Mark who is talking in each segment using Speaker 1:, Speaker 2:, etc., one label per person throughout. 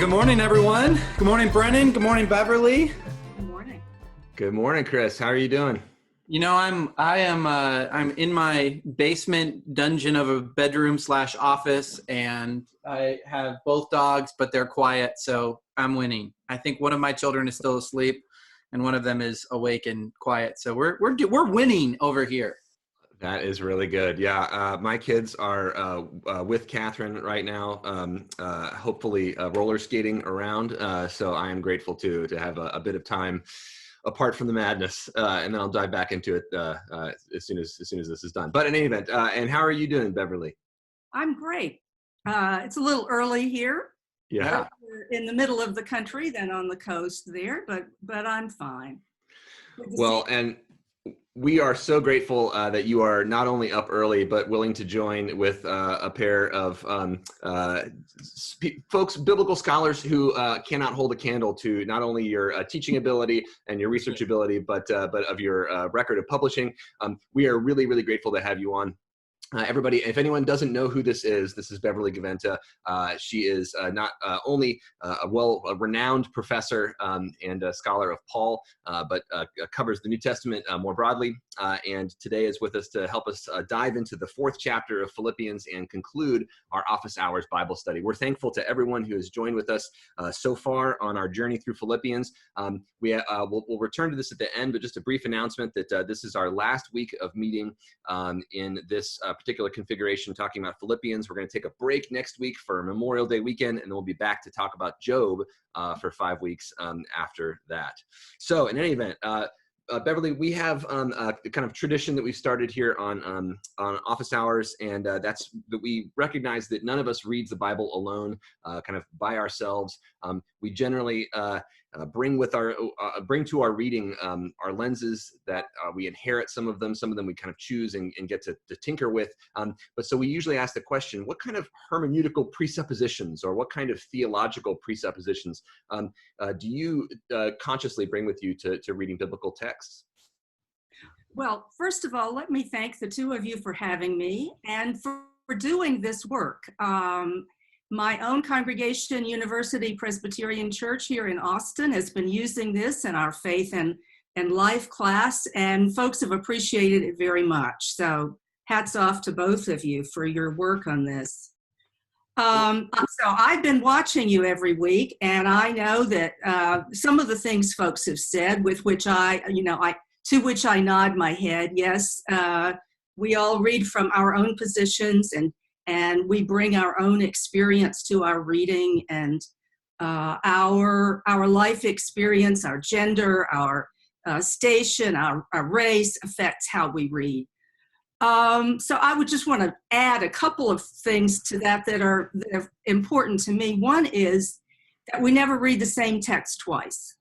Speaker 1: Good morning, everyone. Good morning, Brennan. Good morning, Beverly.
Speaker 2: Good morning.
Speaker 3: Good morning, Chris. How are you doing?
Speaker 1: You know, I'm in my basement dungeon of a bedroom / office, and I have both dogs, but they're quiet, so I'm winning. I think one of my children is still asleep, and one of them is awake and quiet. So we're winning over here.
Speaker 3: That is really good. Yeah, my kids are with Catherine right now, hopefully roller skating around. So I am grateful to have a bit of time apart from the madness, and then I'll dive back into it as soon as this is done. But in any event, and how are you doing, Beverly?
Speaker 2: I'm great. It's a little early here.
Speaker 3: Yeah.
Speaker 2: We're in the middle of the country than on the coast there, but I'm fine.
Speaker 3: Well, and we are so grateful that you are not only up early, but willing to join with a pair of folks, biblical scholars who cannot hold a candle to not only your teaching ability and your research ability, but of your record of publishing. We are really, really grateful to have you on. Everybody, if anyone doesn't know who this is Beverly Gaventa. She is not only a renowned professor and a scholar of Paul, but covers the New Testament more broadly. And today is with us to help us dive into the 4th chapter of Philippians and conclude our office hours Bible study. We're thankful to everyone who has joined with us so far on our journey through Philippians. We'll return to this at the end, but just a brief announcement that this is our last week of meeting in this particular configuration, talking about Philippians. We're going to take a break next week for Memorial Day weekend, and then we'll be back to talk about Job for 5 weeks after that. So in any event, Beverly, we have a kind of tradition that we've started here on office hours, and that's that we recognize that none of us reads the Bible alone, kind of by ourselves. We generally bring to our reading our lenses that we inherit. Some of them we kind of choose and get to tinker with. But so we usually ask the question, what kind of hermeneutical presuppositions or what kind of theological presuppositions do you consciously bring with you to reading biblical texts?
Speaker 2: Well, first of all, let me thank the two of you for having me and for doing this work. My own congregation, University Presbyterian Church here in Austin, has been using this in our faith and life class, and folks have appreciated it very much. So hats off to both of you for your work on this. So I've been watching you every week, and I know that some of the things folks have said, with which to which I nod my head. Yes, we all read from our own positions, and we bring our own experience to our reading, and our life experience, our gender, our station, our race affects how we read. So I would just want to add a couple of things to that are important to me. One is that we never read the same text twice.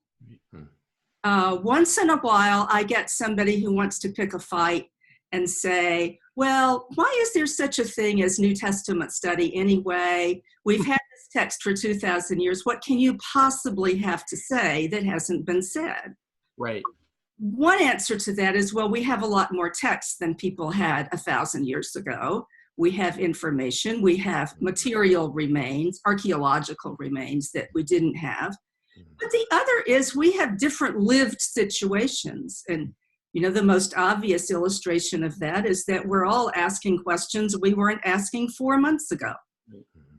Speaker 2: Once in a while, I get somebody who wants to pick a fight and say, well, why is there such a thing as New Testament study anyway? We've had this text for 2,000 years. What can you possibly have to say that hasn't been said?
Speaker 1: Right.
Speaker 2: One answer to that is, well, we have a lot more text than people had 1,000 years ago. We have information, we have material remains, archaeological remains that we didn't have. But the other is we have different lived situations. And the most obvious illustration of that is that we're all asking questions we weren't asking 4 months ago.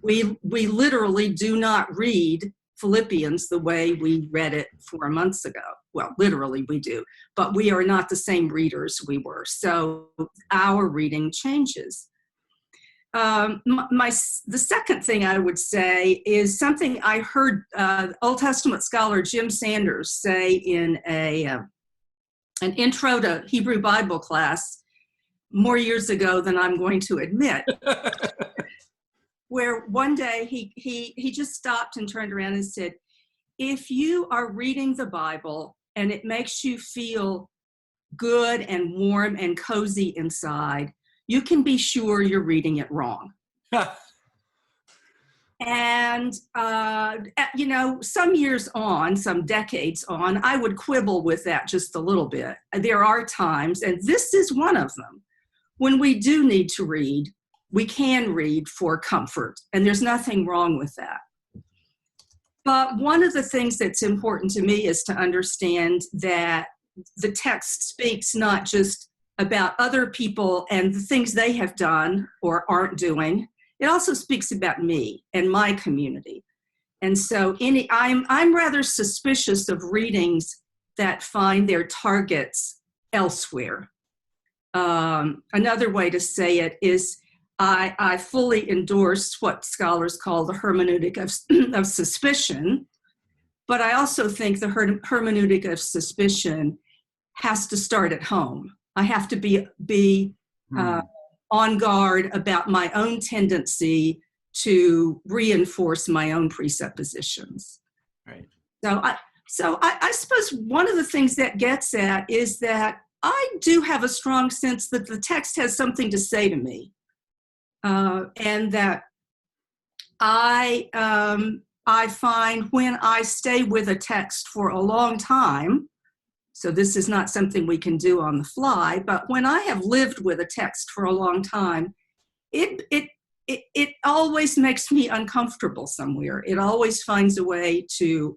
Speaker 2: We literally do not read Philippians the way we read it 4 months ago. Well, literally we do, but we are not the same readers we were. So our reading changes. The second thing I would say is something I heard Old Testament scholar Jim Sanders say in an intro to Hebrew Bible class more years ago than I'm going to admit, where one day he just stopped and turned around and said, if you are reading the Bible and it makes you feel good and warm and cozy inside, you can be sure you're reading it wrong. And, some years on, some decades on, I would quibble with that just a little bit. There are times, and this is one of them, when we do need to read, we can read for comfort, and there's nothing wrong with that. But one of the things that's important to me is to understand that the text speaks not just about other people and the things they have done or aren't doing. It also speaks about me and my community. And so I'm rather suspicious of readings that find their targets elsewhere. Another way to say it is I fully endorse what scholars call the hermeneutic of suspicion, but I also think the hermeneutic of suspicion has to start at home. I have to be on guard about my own tendency to reinforce my own presuppositions.
Speaker 1: Right.
Speaker 2: So I suppose one of the things that gets at is that I do have a strong sense that the text has something to say to me, and that I find when I stay with a text for a long time, so this is not something we can do on the fly, but when I have lived with a text for a long time, it always makes me uncomfortable somewhere. It always finds a way to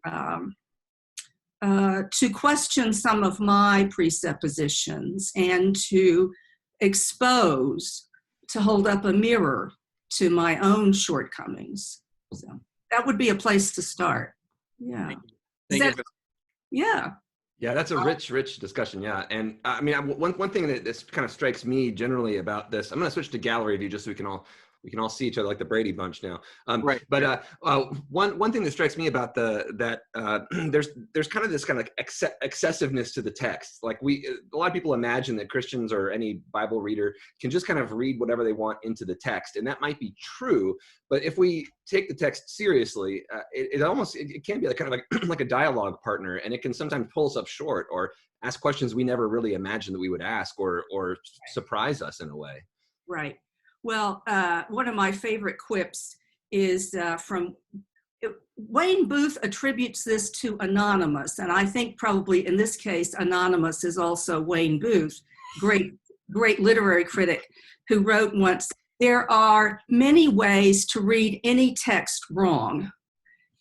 Speaker 2: question some of my presuppositions and to hold up a mirror to my own shortcomings. So that would be a place to start. Yeah.
Speaker 1: Thank you.
Speaker 2: Yeah.
Speaker 3: Yeah, that's a rich discussion. Yeah, and I mean, one thing that this kind of strikes me generally about this, I'm going to switch to gallery view just so we can all see each other like the Brady Bunch now.
Speaker 1: Right.
Speaker 3: But one thing that strikes me about there's kind of this kind of excessiveness to the text. Like a lot of people imagine that Christians or any Bible reader can just kind of read whatever they want into the text, and that might be true. But if we take the text seriously, it can be like kind of like a dialogue partner, and it can sometimes pull us up short or ask questions we never really imagined that we would ask, or surprise us in a way.
Speaker 2: Right. Well, one of my favorite quips is from Wayne Booth attributes this to Anonymous, and I think probably in this case, Anonymous is also Wayne Booth, great literary critic, who wrote once, "There are many ways to read any text wrong.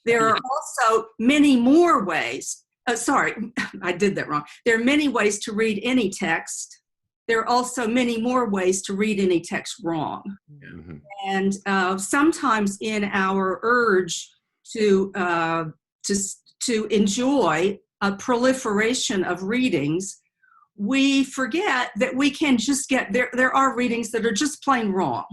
Speaker 2: There are also many more ways." Sorry, I did that wrong. There are many ways to read any text. There are also many more ways to read any text wrong. Mm-hmm. And sometimes in our urge to enjoy a proliferation of readings, we forget that we can just get there are readings that are just plain wrong.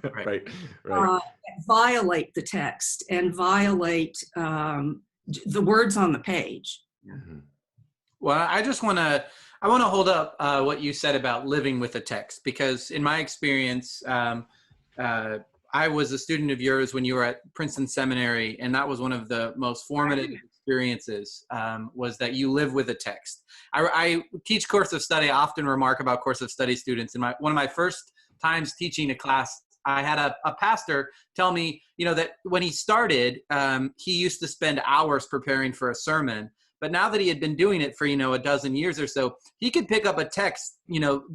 Speaker 3: Right.
Speaker 2: That violate the text and violate the words on the page.
Speaker 1: Mm-hmm. Well, I want to hold up what you said about living with a text, because in my experience, I was a student of yours when you were at Princeton Seminary, and that was one of the most formative experiences, was that you live with a text. I teach course of study. I often remark about course of study students. And one of my first times teaching a class, I had a pastor tell me, that when he started, he used to spend hours preparing for a sermon. But now that he had been doing it for, a dozen years or so, he could pick up a text,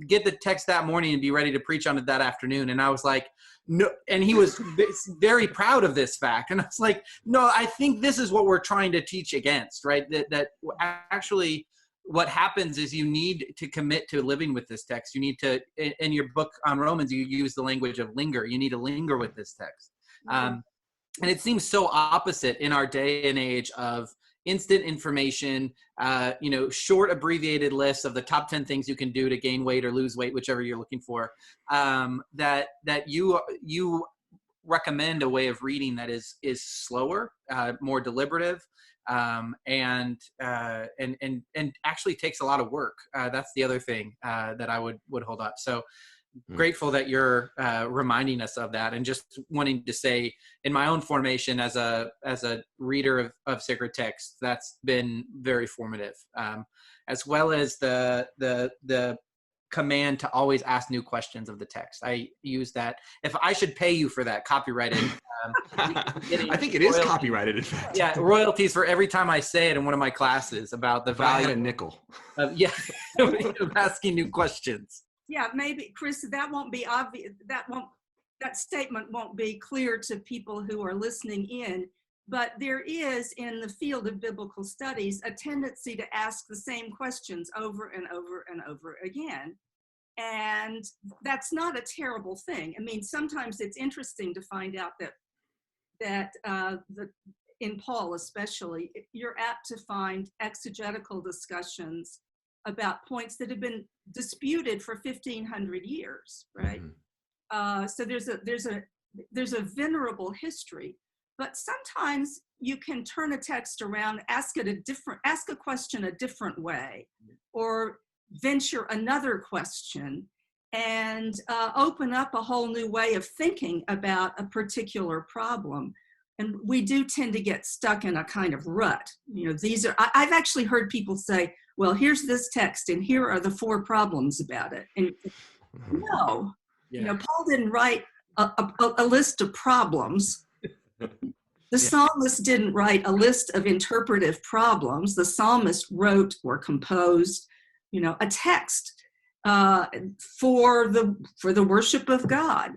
Speaker 1: get the text that morning and be ready to preach on it that afternoon. And I was like, no. And he was very proud of this fact. And I was like, no, I think this is what we're trying to teach against, right? That actually what happens is you need to commit to living with this text. You need to, in your book on Romans, you use the language of linger. You need to linger with this text. And it seems so opposite in our day and age of instant information, short abbreviated lists of the top 10 things you can do to gain weight or lose weight, whichever you're looking for, that you recommend a way of reading that is slower, more deliberative, and actually takes a lot of work. That's the other thing that I would hold up. So grateful that you're reminding us of that, and just wanting to say, in my own formation as a reader of sacred text, that's been very formative, as well as the command to always ask new questions of the text. I use that. If I should pay you for that, copyrighted.
Speaker 3: I think it is copyrighted, in fact.
Speaker 1: Yeah, royalties for every time I say it in one of my classes about the value.
Speaker 3: I had a nickel.
Speaker 1: Of asking new questions.
Speaker 2: Yeah, maybe, Chris, that won't be obvious. That statement won't be clear to people who are listening in. But there is, in the field of biblical studies, a tendency to ask the same questions over and over and over again. And that's not a terrible thing. I mean, sometimes it's interesting to find out that in Paul especially, you're apt to find exegetical discussions about points that have been disputed for 1,500 years, right? So there's a venerable history. But sometimes you can turn a text around, ask a question a different way, or venture another question, and open up a whole new way of thinking about a particular problem. And we do tend to get stuck in a kind of rut. You know, I've actually heard people say, well, here's this text, and here are the 4 problems about it. And no, you know, Paul didn't write a list of problems. The psalmist didn't write a list of interpretive problems. The psalmist wrote or composed, you know, a text for the worship of God.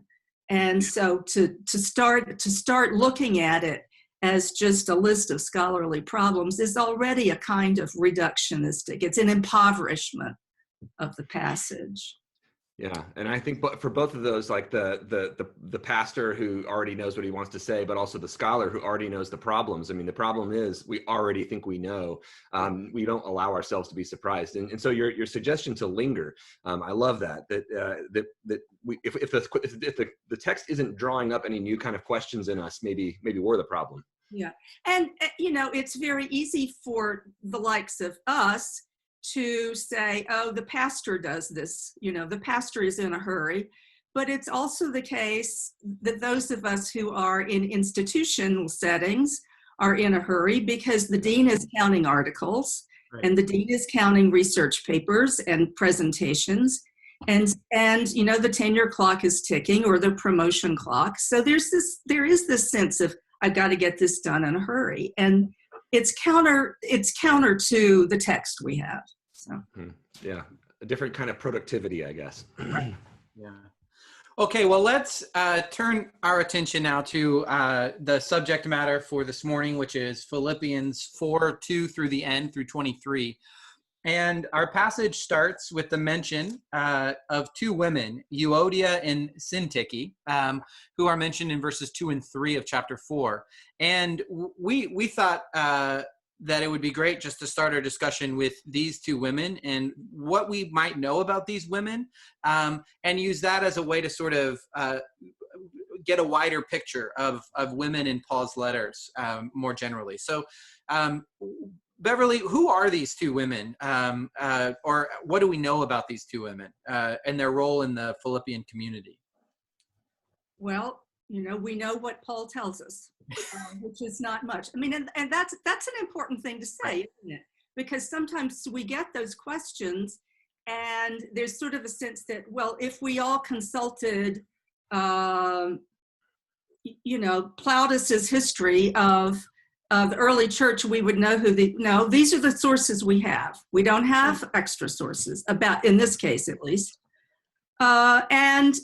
Speaker 2: And so to start looking at it as just a list of scholarly problems is already a kind of reductionistic. It's an impoverishment of the passage.
Speaker 3: Yeah, and I think for both of those, like the pastor who already knows what he wants to say, but also the scholar who already knows the problems. I mean, the problem is we already think we know. We don't allow ourselves to be surprised. And so your suggestion to linger, I love that. If the text isn't drawing up any new kind of questions in us, maybe we're the problem.
Speaker 2: Yeah, and you know, it's very easy for the likes of us to say, oh, the pastor does this, you know, the pastor is in a hurry. But it's also the case that those of us who are in institutional settings are in a hurry because the dean is counting articles, right, and the dean is counting research papers and presentations, and you know, the tenure clock is ticking, or the promotion clock. So there is this sense of, I've got to get this done in a hurry. And it's counter to the text we have. So
Speaker 3: yeah, a different kind of productivity, I guess.
Speaker 1: Yeah. Okay, well, let's turn our attention now to the subject matter for this morning, which is Philippians 4:2 through the end, through 23. And our passage starts with the mention of 2 women, Euodia and Syntyche, who are mentioned in verses 2 and 3 of chapter 4. And we thought that it would be great just to start our discussion with these 2 women and what we might know about these women, and use that as a way to sort of get a wider picture of women in Paul's letters more generally. So, Beverly, who are these 2 women, or what do we know about these 2 women and their role in the Philippian community?
Speaker 2: Well, you know, we know what Paul tells us, which is not much. I mean, and that's an important thing to say, isn't it? Because sometimes we get those questions, and there's sort of a sense that, well, if we all consulted, you know, Plautus's history of the early church, we would know no, these are the sources we have. We don't have extra sources, in this case at least. And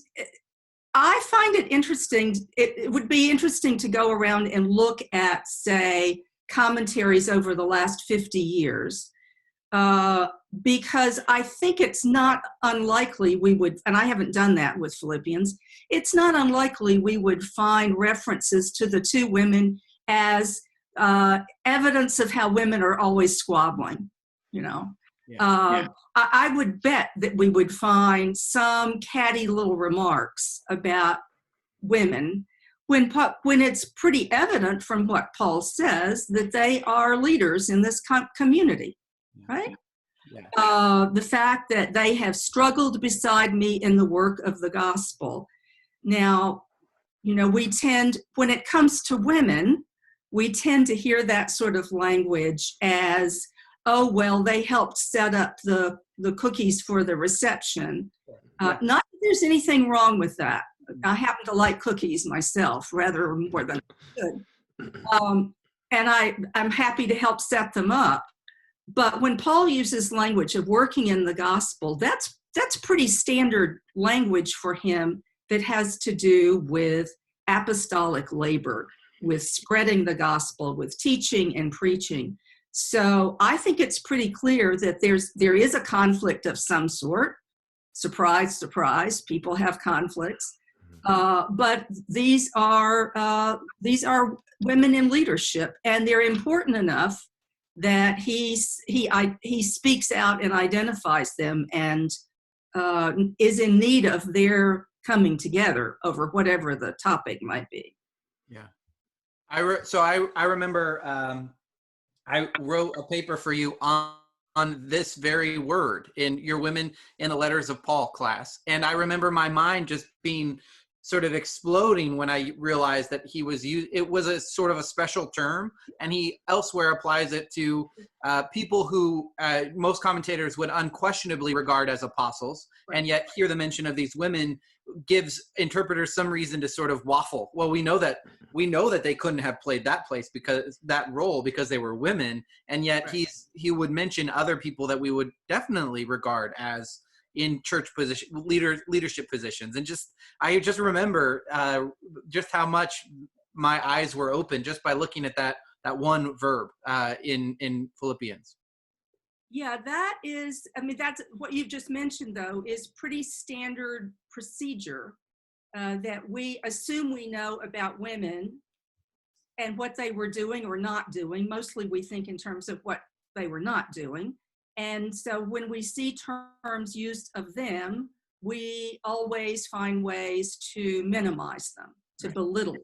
Speaker 2: I find it interesting. It would be interesting to go around and look at, say, commentaries over the last 50 years, because I think it's not unlikely we would, and I haven't done that with Philippians, it's not unlikely we would find references to the 2 women as evidence of how women are always squabbling, you know. I would bet that we would find some catty little remarks about women when it's pretty evident from what Paul says that they are leaders in this community, right? Yeah. The fact that they have struggled beside me in the work of the gospel. Now, you know, when it comes to women, we tend to hear that sort of language as, oh, well, they helped set up the cookies for the reception. Not that there's anything wrong with that. I happen to like cookies myself, rather more than I should. And I'm happy to help set them up. But when Paul uses language of working in the gospel, that's pretty standard language for him that has to do with apostolic labor. with spreading the gospel, with teaching and preaching. So I think it's pretty clear that there is a conflict of some sort. Surprise, surprise, people have conflicts. But these are women in leadership, and they're important enough that he speaks out and identifies them, and is in need of their coming together over whatever the topic might be.
Speaker 1: Yeah, I remember I wrote a paper for you on this very word in your Women in the Letters of Paul class, and I remember my mind just being sort of exploding when I realized that it was a sort of a special term, and he elsewhere applies it to people who most commentators would unquestionably regard as apostles, right. And yet here the mention of these women gives interpreters some reason to sort of waffle. Well, we know that they couldn't have played that role because they were women, and yet right. he would mention other people that we would definitely regard as in church position, leadership positions. And I just remember just how much my eyes were open just by looking at that one verb in Philippians.
Speaker 2: Yeah, that's what you've just mentioned, though, is pretty standard procedure that we assume we know about women and what they were doing or not doing. Mostly we think in terms of what they were not doing. And so when we see terms used of them, we always find ways to minimize them, to belittle.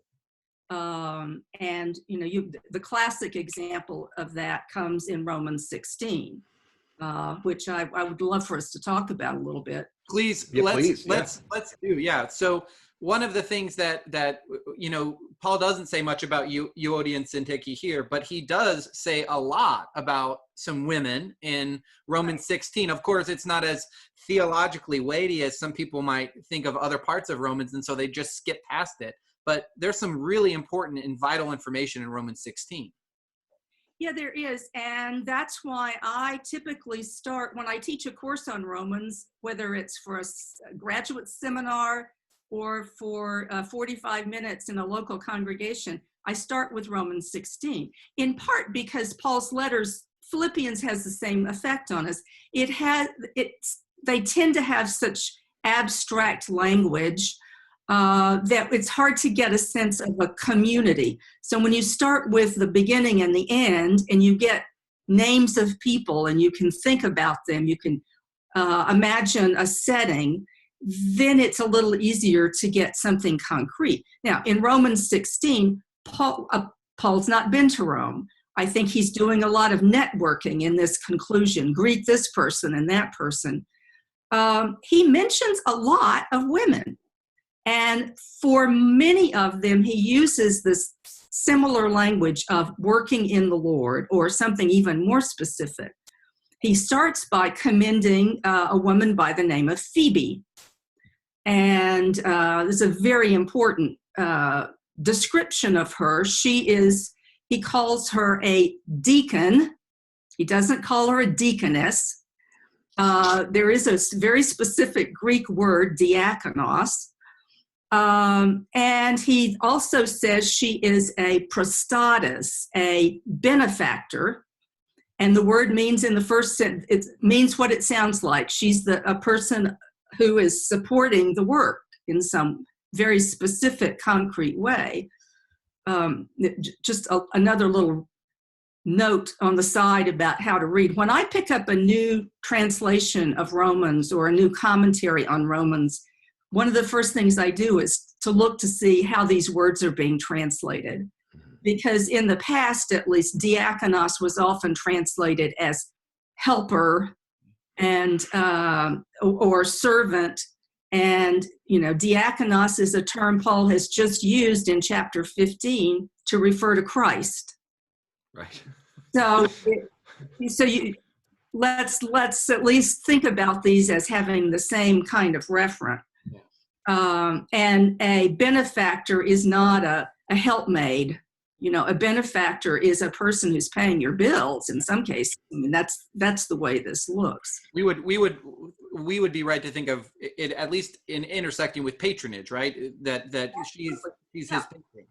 Speaker 2: And the classic example of that comes in Romans 16, which I would love for us to talk about a little bit.
Speaker 1: Please, let's do. Yeah. So one of the things that Paul doesn't say much about Euodia and Syntyche here, but he does say a lot about some women in Romans 16. Of course, it's not as theologically weighty as some people might think of other parts of Romans, and so they just skip past it. But there's some really important and vital information in Romans 16.
Speaker 2: Yeah, there is. And that's why I typically start, when I teach a course on Romans, whether it's for a graduate seminar or for 45 minutes in a local congregation, I start with Romans 16, in part because Paul's letters, Philippians has the same effect on us. They tend to have such abstract language that it's hard to get a sense of a community. So when you start with the beginning and the end, and you get names of people and you can think about them, you can imagine a setting, then it's a little easier to get something concrete. Now, in Romans 16, Paul's not been to Rome. I think he's doing a lot of networking in this conclusion. Greet this person and that person. He mentions a lot of women. And for many of them, he uses this similar language of working in the Lord, or something even more specific. He starts by commending a woman by the name of Phoebe. And this is a very important description of her. He calls her a deacon. He doesn't call her a deaconess. There is a very specific Greek word, diakonos. And he also says she is a prostatis, a benefactor. And the word means in the first sentence, it means what it sounds like. She's a person who is supporting the work in some very specific, concrete way. Just another little note on the side about how to read. When I pick up a new translation of Romans or a new commentary on Romans, one of the first things I do is to look to see how these words are being translated. Because in the past, at least, diakonos was often translated as helper and or servant. And, diakonos is a term Paul has just used in chapter 15 to refer to Christ.
Speaker 3: Right.
Speaker 2: Let's at least think about these as having the same kind of referent. And a benefactor is not a helpmaid. A benefactor is a person who's paying your bills in some cases. I mean, that's the way this looks.
Speaker 1: We would be right to think of it at least in intersecting with patronage, right? That she's his patron.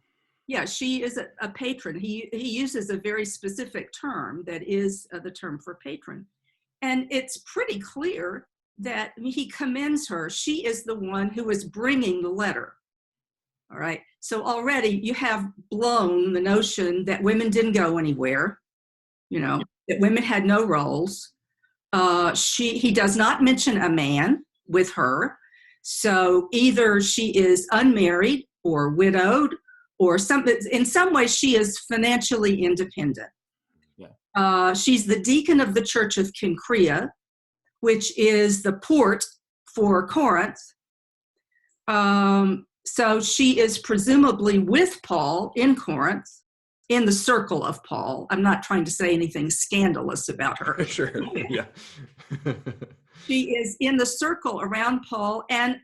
Speaker 2: Yeah, she is a patron. He uses a very specific term that is the term for patron. And it's pretty clear that he commends her. She is the one who is bringing the letter. All right. So already you have blown the notion that women didn't go anywhere, that women had no roles. He does not mention a man with her. So either she is unmarried or widowed, or in some way she is financially independent. Yeah. She's the deacon of the Church of Cenchrea, which is the port for Corinth. So she is presumably with Paul in Corinth, in the circle of Paul. I'm not trying to say anything scandalous about her.
Speaker 3: Sure, yeah.
Speaker 2: She is in the circle around Paul. And,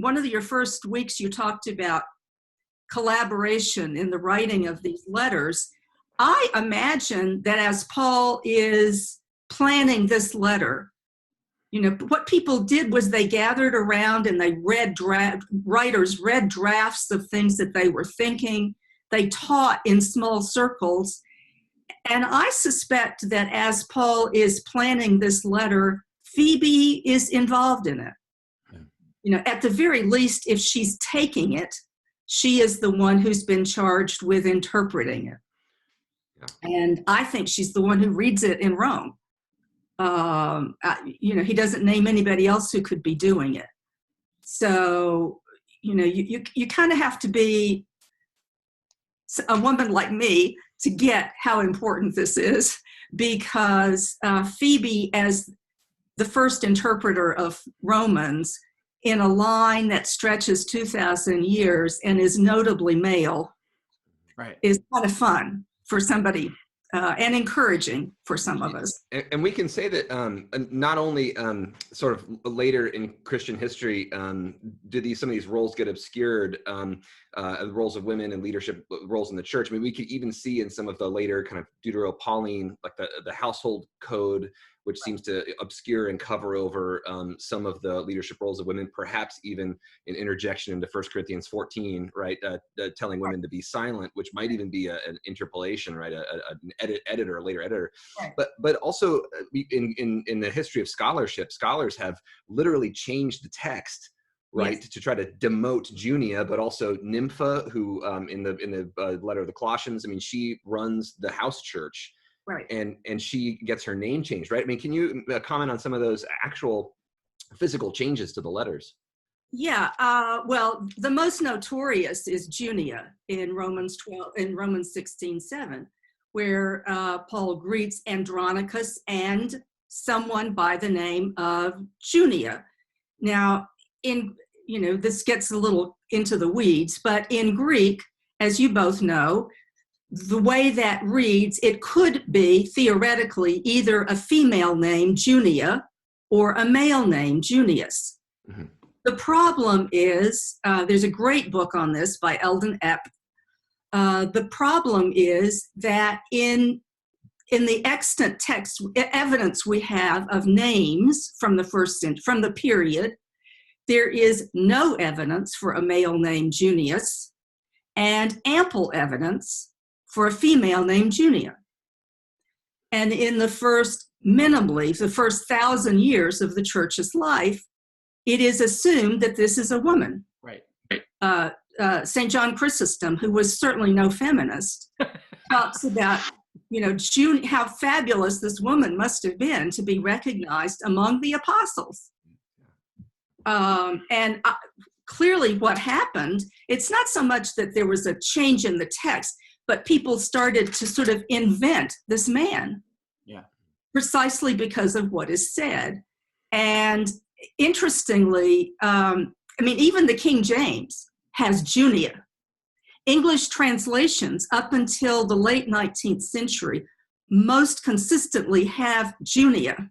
Speaker 2: one of your first weeks you talked about collaboration in the writing of these letters. I imagine that as Paul is planning this letter, what people did was they gathered around and they writers read drafts of things that they were thinking. They taught in small circles. And I suspect that as Paul is planning this letter, Phoebe is involved in it. Yeah. At the very least, if she's taking it, she is the one who's been charged with interpreting it. Yeah. And I think she's the one who reads it in Rome. He doesn't name anybody else who could be doing it. So, you kind of have to be a woman like me to get how important this is, because Phoebe, as the first interpreter of Romans in a line that stretches 2,000 years and is notably male, right, is kind of fun for somebody. And encouraging for some of us.
Speaker 3: And we can say that not only sort of later in Christian history do some of these roles get obscured, the roles of women and leadership roles in the church. I mean, we could even see in some of the later kind of Deutero-Pauline, like the household code, which seems to obscure and cover over some of the leadership roles of women, perhaps even an interjection into 1 Corinthians 14, right? Telling women to be silent, which might even be an interpolation, right? An editor, a later editor. Right. But also in the history of scholarship, scholars have literally changed the text, right, yes, to try to demote Junia, but also Nympha, who in the letter of the Colossians, I mean, she runs the house church. Right. And she gets her name changed, right? I mean, can you comment on some of those actual physical changes to the letters?
Speaker 2: Yeah, well, the most notorious is Junia in Romans 16:7, where Paul greets Andronicus and someone by the name of Junia. Now, this gets a little into the weeds, but in Greek, as you both know, the way that reads, it could be theoretically either a female name, Junia, or a male name, Junius. Mm-hmm. The problem is, there's a great book on this by Eldon Epp. The problem is that in the extant text evidence we have of names from the period, there is no evidence for a male named Junius and ample evidence for a female named Junia. And in the first 1,000 years of the church's life, it is assumed that this is a woman.
Speaker 1: Right.
Speaker 2: St. John Chrysostom, who was certainly no feminist, talks about, how fabulous this woman must have been to be recognized among the apostles. Clearly what happened, it's not so much that there was a change in the text, but people started to sort of invent this man. Yeah. Precisely because of what is said. And interestingly, even the King James has Junia. English translations up until the late 19th century most consistently have Junia.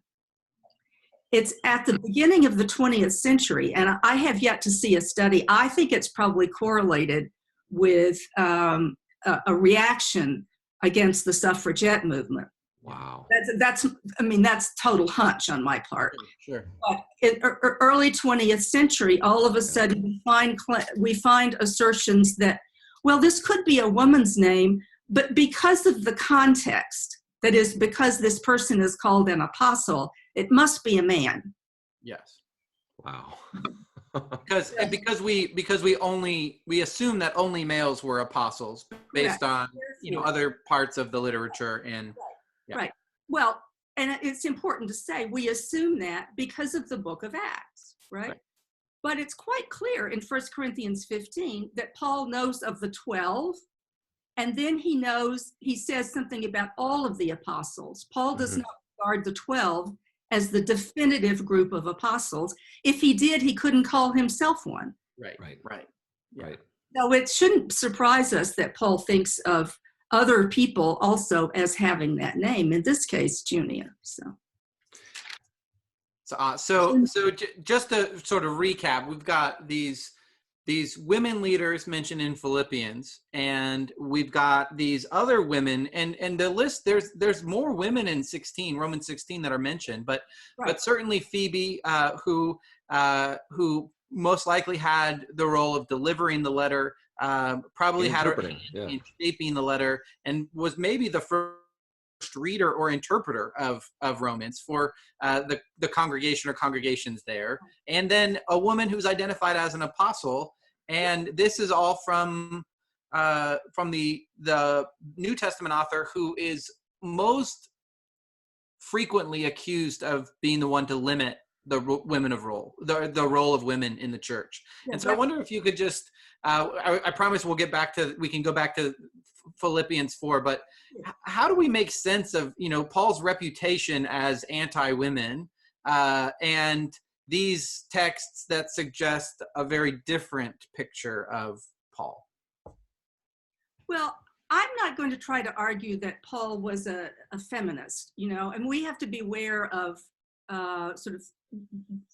Speaker 2: It's at the beginning of the 20th century, and I have yet to see a study. I think it's probably correlated with a reaction against the suffragette movement.
Speaker 3: Wow.
Speaker 2: That's total hunch on my part.
Speaker 1: Sure.
Speaker 2: But in early 20th century, all of a sudden we find assertions that well, this could be a woman's name, but because of the context, that is, because this person is called an apostle, it must be a man.
Speaker 1: Yes.
Speaker 3: Wow.
Speaker 1: Because we assume that only males were apostles based on other parts of the literature and
Speaker 2: Right. Well, and it's important to say we assume that because of the book of Acts, right? But it's quite clear in 1 Corinthians 15 that Paul knows of the 12, and then he says something about all of the apostles. Paul does not regard the 12 as the definitive group of apostles. If he did, he couldn't call himself one.
Speaker 1: Right.
Speaker 2: So it shouldn't surprise us that Paul thinks of other people also as having that name, in this case, Junia.
Speaker 1: So just to sort of recap, we've got these women leaders mentioned in Philippians, and we've got these other women, and the list, there's more women in Romans 16 that are mentioned, but certainly Phoebe, who most likely had the role of delivering the letter, probably had her hand in shaping the letter, and was maybe the first reader or interpreter of Romans for the congregation or congregations there, and then a woman who's identified as an apostle. And this is all from the New Testament author who is most frequently accused of being the one to limit the women of role, the role of women in the church. And so I wonder if you could just, I promise we can go back to Philippians 4, but how do we make sense of, Paul's reputation as anti-women and these texts that suggest a very different picture of Paul?
Speaker 2: Well, I'm not going to try to argue that Paul was a feminist, and we have to beware of sort of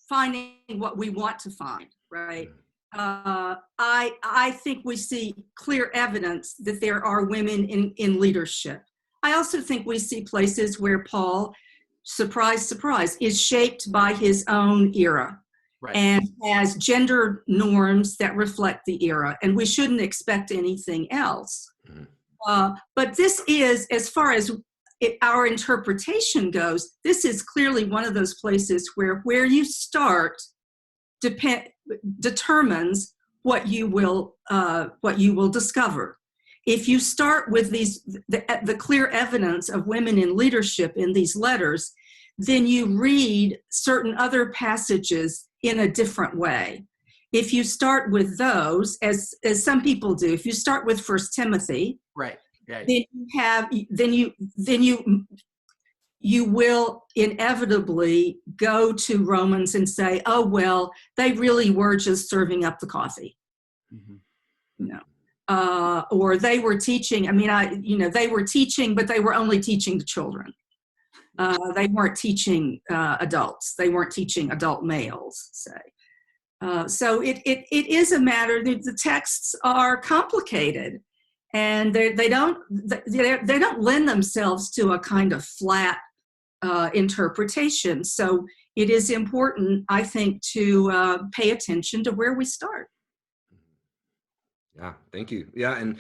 Speaker 2: finding what we want to find, right? I think we see clear evidence that there are women in leadership. I also think we see places where Paul, surprise, surprise, is shaped by his own era and has gender norms that reflect the era, and we shouldn't expect anything else. But this is, as far as our interpretation goes, this is clearly one of those places where you start determines what you will discover. If you start with the clear evidence of women in leadership in these letters, then you read certain other passages in a different way. If you start with those, as some people do, if you start with 1 Timothy, then you will inevitably go to Romans and say, oh, well, they really were just serving up the coffee. Or they were teaching, they were teaching, but they were only teaching the children. They weren't teaching adults. They weren't teaching adult males, say. So it is a matter that the texts are complicated, and they don't lend themselves to a kind of flat interpretation. So it is important, I think, to pay attention to where we start.
Speaker 3: Yeah, thank you. Yeah, and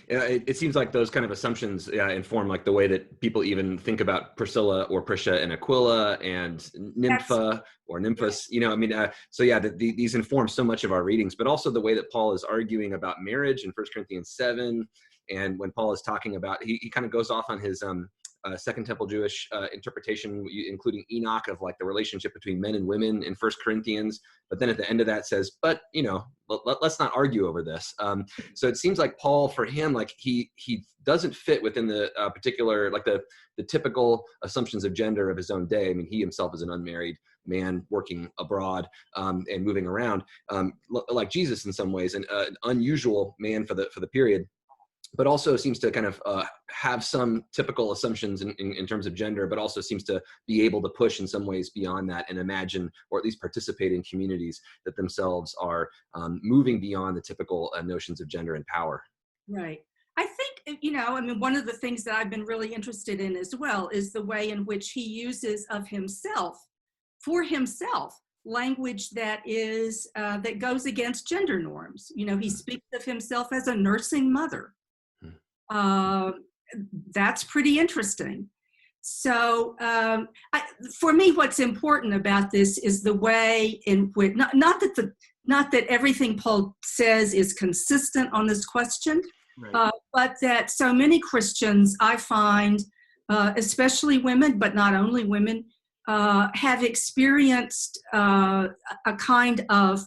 Speaker 3: it seems like those kind of assumptions inform like the way that people even think about Priscilla or Prisca and Aquila and Nympha or Nymphus. These inform so much of our readings, but also the way that Paul is arguing about marriage in 1 Corinthians 7, and when Paul is talking about, he kind of goes off on his Second Temple Jewish interpretation, including Enoch, of like the relationship between men and women in 1 Corinthians. But then at the end of that says, but let's not argue over this. So it seems like Paul, for him, like he doesn't fit within the particular, like the typical assumptions of gender of his own day. I mean, he himself is an unmarried man working abroad and moving around, like Jesus in some ways, an unusual man for the period, but also seems to kind of have some typical assumptions in terms of gender, but also seems to be able to push in some ways beyond that and imagine, or at least participate in communities that themselves are moving beyond the typical notions of gender and power.
Speaker 2: Right. I think, one of the things that I've been really interested in as well is the way in which he uses of himself, for himself, language that is that goes against gender norms. You know, he speaks of himself as a nursing mother. That's pretty interesting. So for me, what's important about this is the way in which, not that everything Paul says is consistent on this question, right. But that so many Christians, I find, especially women, but not only women, have experienced a kind of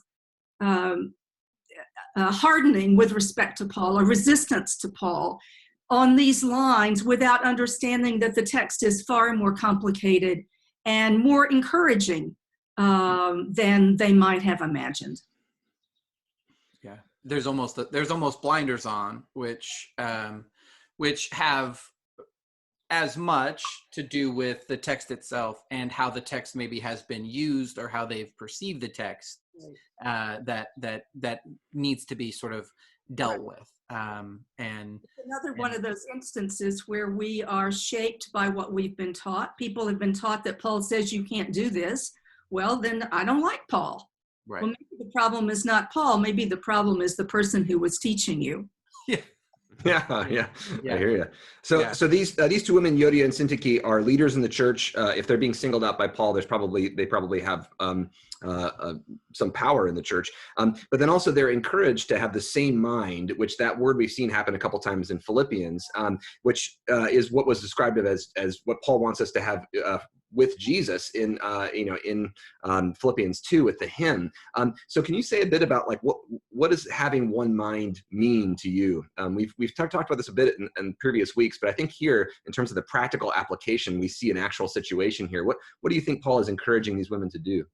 Speaker 2: hardening with respect to Paul, a resistance to Paul on these lines, without understanding that the text is far more complicated and more encouraging than they might have imagined.
Speaker 1: Yeah, there's almost blinders on, which have as much to do with the text itself and how the text maybe has been used or how they've perceived the text, that needs to be sort of dealt with. And
Speaker 2: another one of those instances where we are shaped by what we've been taught. People have been taught that Paul says you can't do this. Well, then I don't like Paul. Right. Well, maybe the problem is not Paul. Maybe the problem is the person who was teaching you.
Speaker 3: Yeah. Yeah, I hear you. So these two women, Euodia and Syntyche, are leaders in the church. If they're being singled out by Paul, they probably have some power in the church. But then also they're encouraged to have the same mind, which that word we've seen happen a couple times in Philippians, which is what was described as what Paul wants us to have with Jesus in Philippians 2 with the hymn. So can you say a bit about like what does having one mind mean to you? We've talked about this a bit in previous weeks, but I think here in terms of the practical application, we see an actual situation here. What do you think Paul is encouraging these women to do?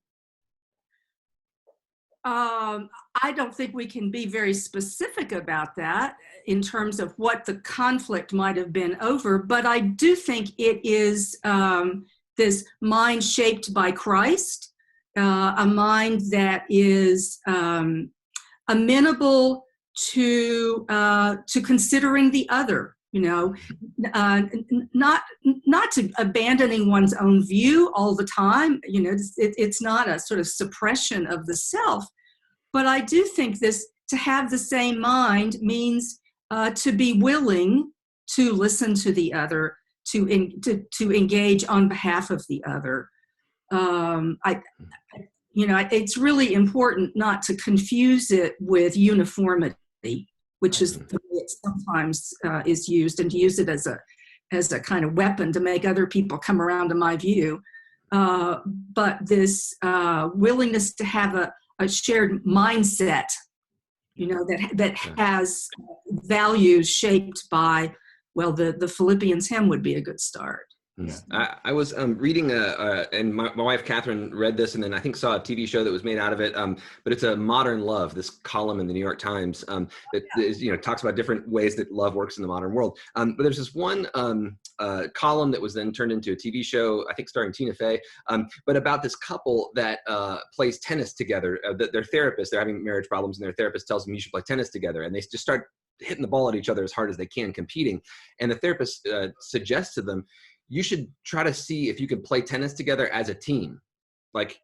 Speaker 2: I don't think we can be very specific about that in terms of what the conflict might have been over, but I do think it is this mind shaped by Christ, a mind that is amenable to considering the other, not to abandoning one's own view all the time. It's not a sort of suppression of the self, but I do think to have the same mind means to be willing to listen to the other, to engage on behalf of the other. It's really important not to confuse it with uniformity, which is the way it sometimes is used, and to use it as a kind of weapon to make other people come around to my view. But this willingness to have a shared mindset, that has values shaped by, well, the Philippians hymn would be a good start.
Speaker 3: Yeah. I was reading and my wife Catherine read this, and then I think saw a TV show that was made out of it. But it's a Modern Love, this column in the New York Times that is, talks about different ways that love works in the modern world. But there's this one column that was then turned into a TV show, I think starring Tina Fey, but about this couple that plays tennis together. Their therapist, they're having marriage problems, and their therapist tells them you should play tennis together, and they just start hitting the ball at each other as hard as they can, competing. And the therapist suggests to them, you should try to see if you can play tennis together as a team. Like,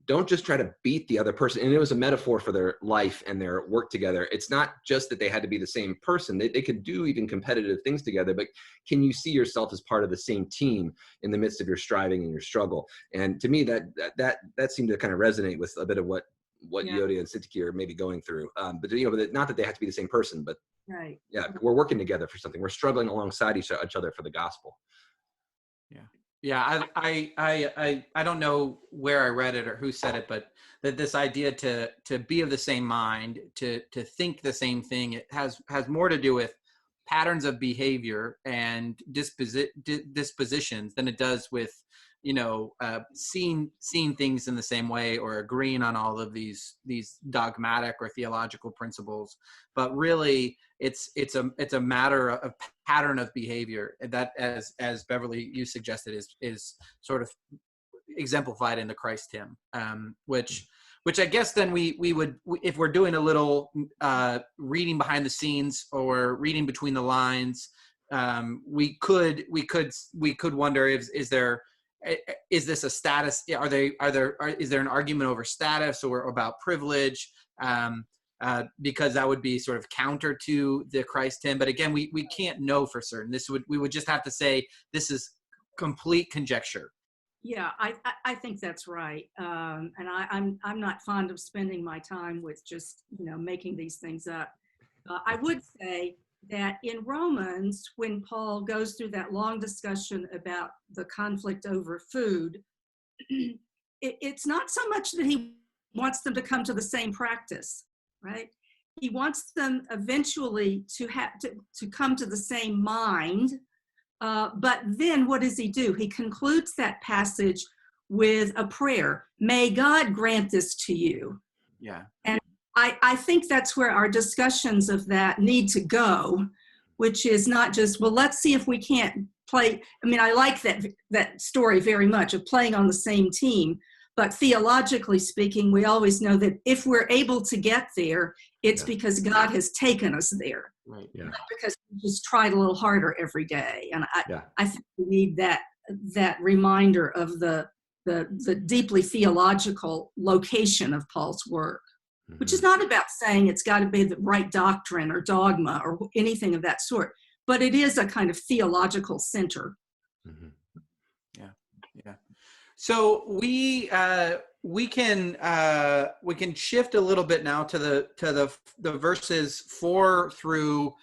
Speaker 3: don't just try to beat the other person. And it was a metaphor for their life and their work together. It's not just that they had to be the same person. They could do even competitive things together, but can you see yourself as part of the same team in the midst of your striving and your struggle? And to me, that seemed to kind of resonate with a bit of what Euodia and Syntyche are maybe going through. But not that they have to be the same person, but
Speaker 2: right.
Speaker 3: Yeah, we're working together for something. We're struggling alongside each other for the gospel.
Speaker 1: Yeah. I don't know where I read it or who said it, but that this idea to be of the same mind, to think the same thing, it has more to do with patterns of behavior and dispositions than it does with seeing things in the same way or agreeing on all of these dogmatic or theological principles. But really, it's a matter of pattern of behavior that, as Beverly, you suggested, is sort of exemplified in the Christ hymn, which I guess then we would, if we're doing a little reading behind the scenes or reading between the lines, we could wonder, is there is this a status? Is there an argument over status or about privilege? Because that would be sort of counter to the Christ hymn. But again, we can't know for certain. We would just have to say this is complete conjecture.
Speaker 2: Yeah, I think that's right. And I'm not fond of spending my time with just, making these things up. I would say that in Romans, when Paul goes through that long discussion about the conflict over food, it's not so much that he wants them to come to the same practice, right? He wants them eventually to come to the same mind. But then what does he do? He concludes that passage with a prayer. May God grant this to you.
Speaker 1: Yeah.
Speaker 2: And I think that's where our discussions of that need to go, which is not just, well, let's see if we can't play. I mean, I like that story very much of playing on the same team. But theologically speaking, we always know that if we're able to get there, it's because God has taken us there.
Speaker 1: Right.
Speaker 3: Yeah.
Speaker 2: Not because we just tried a little harder every day. And I think we need that reminder of the deeply theological location of Paul's work, which is not about saying it's got to be the right doctrine or dogma or anything of that sort, but it is a kind of theological center.
Speaker 3: Mm-hmm.
Speaker 1: Yeah. So we can shift a little bit now to the verses 4 through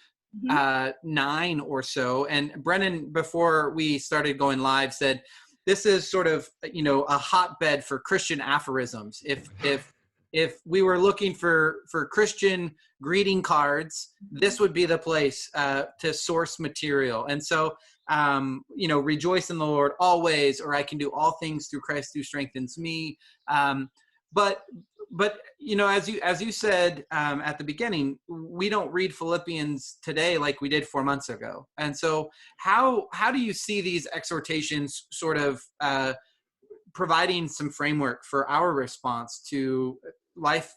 Speaker 1: 9 or so. And Brennan, before we started going live, said this is sort of a hotbed for Christian aphorisms. If we were looking for Christian greeting cards, this would be the place to source material. And so rejoice in the Lord always, or I can do all things through Christ who strengthens me. But as you said at the beginning, we don't read Philippians today like we did 4 months ago. And so how do you see these exhortations sort of providing some framework for our response to life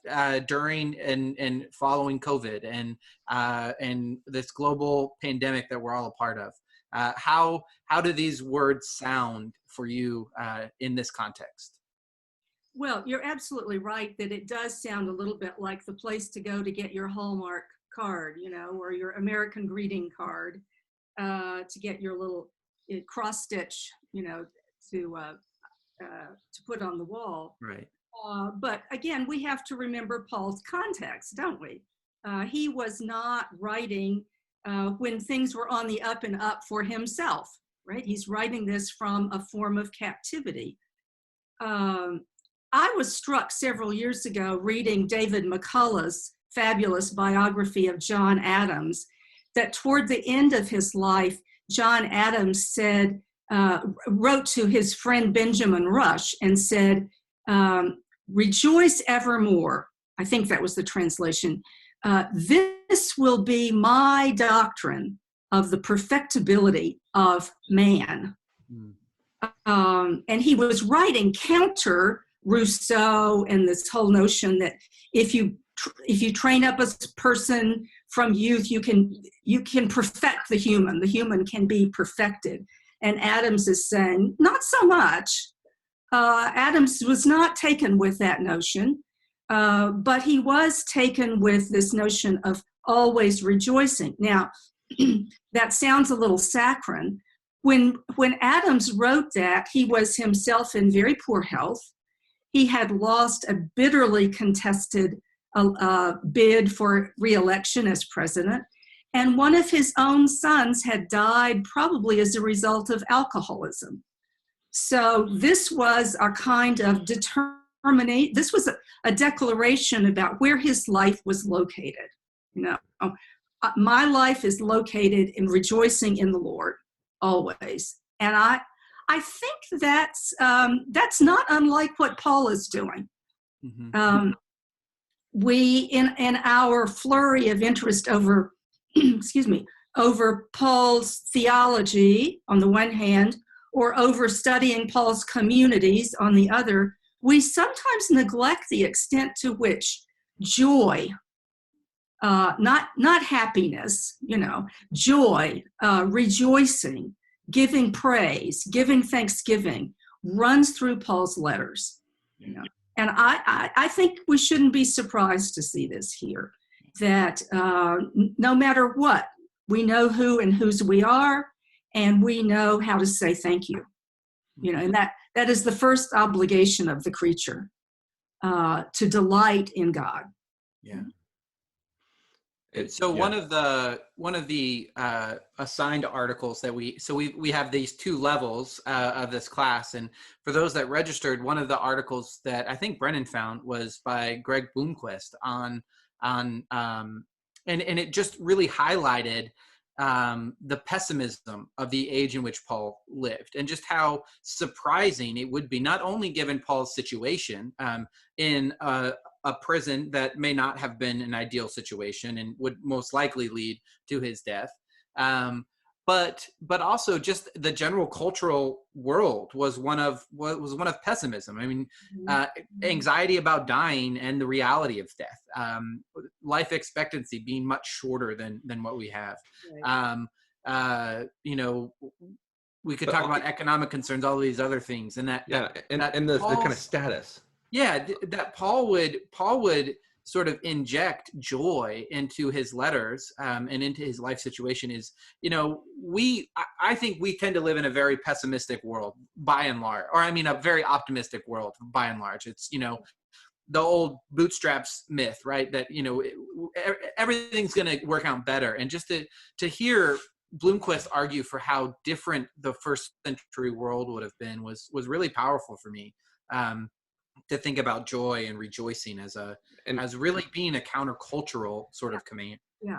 Speaker 1: during and following COVID and this global pandemic that we're all a part of? How do these words sound for you in this context?
Speaker 2: Well, you're absolutely right that it does sound a little bit like the place to go to get your Hallmark card, or your American greeting card, to get your little cross stitch, to put on the wall.
Speaker 1: Right.
Speaker 2: But again, we have to remember Paul's context, don't we? He was not writing when things were on the up and up for himself, right? He's writing this from a form of captivity. I was struck several years ago reading David McCullough's fabulous biography of John Adams, that toward the end of his life, John Adams wrote to his friend Benjamin Rush and said, rejoice evermore. I think that was the translation. This will be my doctrine of the perfectibility of man. And he was writing counter Rousseau and this whole notion that if you train up a person from youth, you can perfect the human can be perfected. And Adams is saying, not so much. Adams was not taken with that notion, but he was taken with this notion of always rejoicing. Now, that sounds a little saccharine. When Adams wrote that, he was himself in very poor health. He had lost a bitterly contested bid for re-election as president, and one of his own sons had died probably as a result of alcoholism. So this was a kind of determination. This was a declaration about where his life was located. My life is located in rejoicing in the Lord always, and I think that's not unlike what Paul is doing. Mm-hmm. We, in our flurry of interest over, over Paul's theology on the one hand, or over studying Paul's communities on the other, we sometimes neglect the extent to which joy, not happiness, joy, rejoicing, giving praise, giving thanksgiving, runs through Paul's letters. You know? And I think we shouldn't be surprised to see this here, that no matter what, we know who and whose we are, and we know how to say thank you. You know, and that is the first obligation of the creature, to delight in God.
Speaker 1: Yeah. So one of the assigned articles that we have these two levels of this class, and for those that registered, one of the articles that I think Brennan found was by Greg Bloomquist on and it just really highlighted the pessimism of the age in which Paul lived, and just how surprising it would be, not only given Paul's situation in a prison that may not have been an ideal situation and would most likely lead to his death, but also just the general cultural world was one of pessimism. I mean, anxiety about dying and the reality of death, life expectancy being much shorter than what we have. Right. You know, we could talk about economic concerns, all these other things, and the
Speaker 3: kind of status.
Speaker 1: Yeah, that Paul would sort of inject joy into his letters and into his life situation is, you know, I think we tend to live in a very pessimistic world by and large, or I mean a very optimistic world by and large. It's, you know, the old bootstraps myth, right? That, you know, everything's going to work out better. And just to hear Bloomquist argue for how different the first century world would have been was really powerful for me. To think about joy and rejoicing as really being a countercultural sort of command.
Speaker 3: Yeah,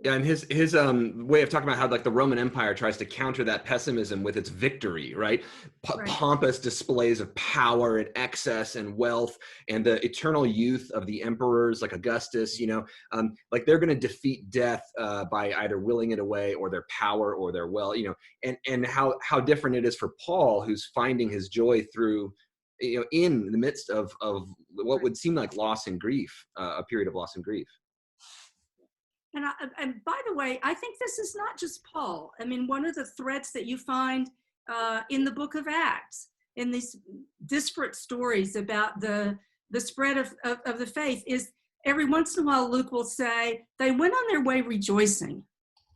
Speaker 3: and his way of talking about how like the Roman Empire tries to counter that pessimism with its victory, right? Pompous displays of power and excess and wealth, and the eternal youth of the emperors like Augustus, you know, like they're going to defeat death by either willing it away or their power or their wealth, you know, and how different it is for Paul, who's finding his joy through, you know, in the midst of what would seem like loss and grief, a period of loss and grief.
Speaker 2: And by the way, I think this is not just Paul. I mean, one of the threads that you find in the book of Acts, in these disparate stories about the spread of the faith, is every once in a while Luke will say, they went on their way rejoicing.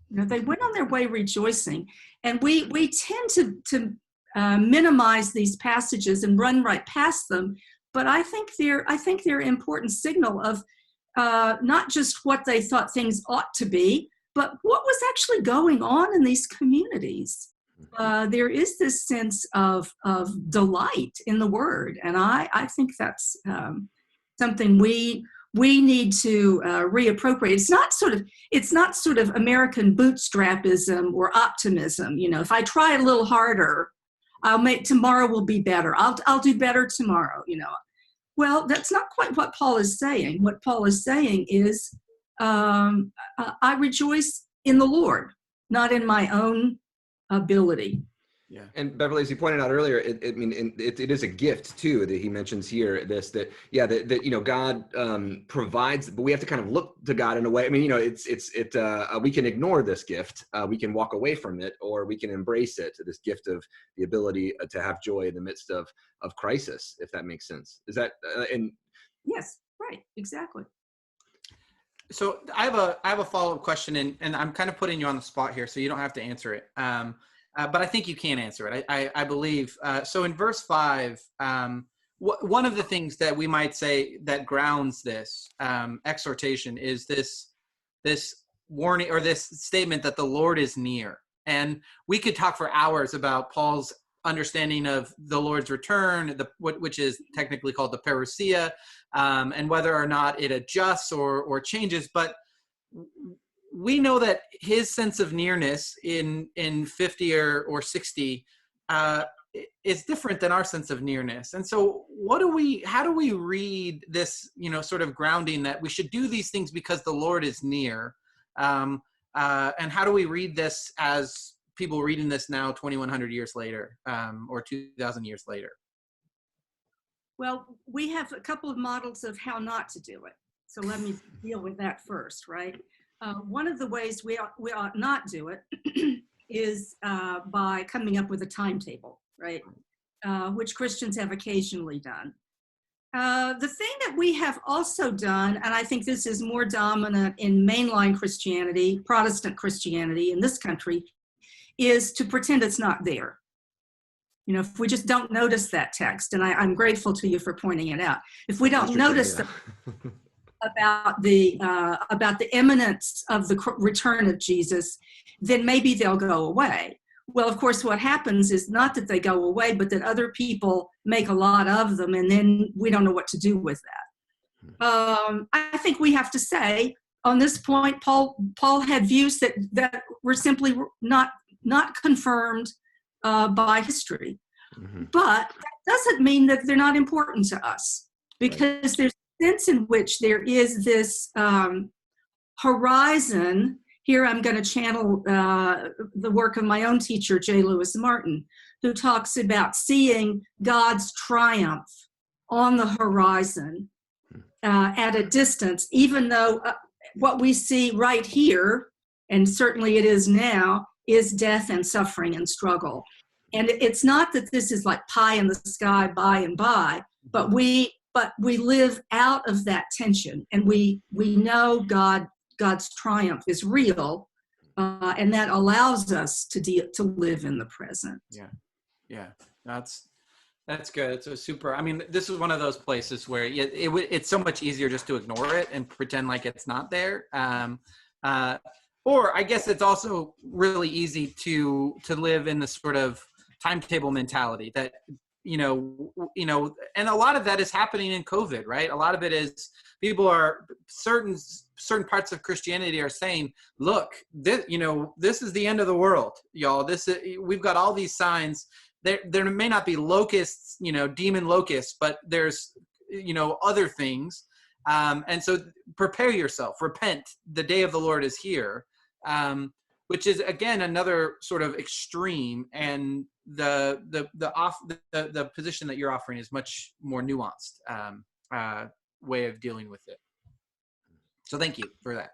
Speaker 2: You know, they went on their way rejoicing. And we tend to minimize these passages and run right past them, but I think they're an important signal of not just what they thought things ought to be, but what was actually going on in these communities. There is this sense of delight in the word, and I think that's something we need to reappropriate. It's not sort of American bootstrapism or optimism. You know, if I try a little harder, tomorrow will be better. I'll do better tomorrow, you know. Well, that's not quite what Paul is saying. What Paul is saying is, I rejoice in the Lord, not in my own ability.
Speaker 3: Yeah. And Beverly, as you pointed out earlier, it is a gift too that he mentions here. That you know, God provides, but we have to kind of look to God in a way. I mean, you know, we can ignore this gift, we can walk away from it, or we can embrace it. This gift of the ability to have joy in the midst of crisis, if that makes sense. Is that and
Speaker 2: yes, right, exactly.
Speaker 1: So I have a follow-up question, and I'm kind of putting you on the spot here, so you don't have to answer it. But I think you can answer it. I believe. So in verse 5, one of the things that we might say that grounds this exhortation is this warning, or this statement that the Lord is near. And we could talk for hours about Paul's understanding of the Lord's return, which is technically called the parousia, and whether or not it adjusts or changes. But we know that his sense of nearness in 50 or 60 is different than our sense of nearness. And so how do we read this, you know, sort of grounding that we should do these things because the Lord is near? And how do we read this as people reading this now 2,100 years later, or 2,000 years later?
Speaker 2: Well, we have a couple of models of how not to do it. So let me deal with that first, right? One of the ways we ought not do it is by coming up with a timetable, right? which Christians have occasionally done. The thing that we have also done, and I think this is more dominant in mainline Christianity, Protestant Christianity in this country, is to pretend it's not there. You know, if we just don't notice that text, and I'm grateful to you for pointing it out. If we don't notice about the imminence of the return of Jesus, then maybe they'll go away. Well, of course, what happens is not that they go away, but that other people make a lot of them, and then we don't know what to do with that. I think we have to say, on this point, Paul had views that were simply not confirmed by history. Mm-hmm. But that doesn't mean that they're not important to us, because there's a sense in which there is this horizon. Here I'm going to channel the work of my own teacher, J. Lewis Martin, who talks about seeing God's triumph on the horizon at a distance, even though what we see right here, and certainly it is now, is death and suffering and struggle. And it's not that this is like pie in the sky by and by, but we live out of that tension, and we know God's triumph is real, and that allows us to live in the present.
Speaker 1: Yeah, that's good. It's a super. I mean, this is one of those places where it's so much easier just to ignore it and pretend like it's not there. Or I guess it's also really easy to live in this sort of timetable mentality that, you know, and a lot of that is happening in COVID, right? A lot of it is people are certain parts of Christianity are saying, look, this is the end of the world, y'all. We've got all these signs. There may not be locusts, demon locusts, but there's, other things. And so prepare yourself, repent. The day of the Lord is here. Which is again another sort of extreme, and the position that you're offering is much more nuanced way of dealing with it. So thank you for that.